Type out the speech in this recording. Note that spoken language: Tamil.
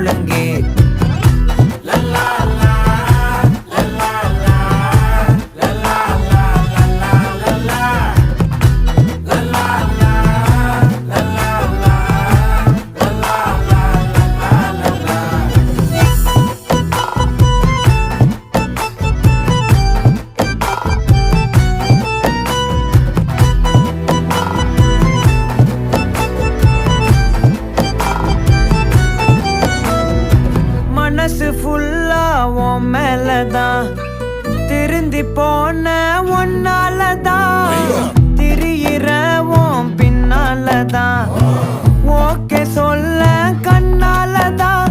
ஒழுங்கே மனசு ஃபுல்லா உன் மேலதான் திருந்தி போன ஒன்னாலதான் திரியிற உன் பின்னாலதான் ஓகே சொல்ல கண்ணாலதான்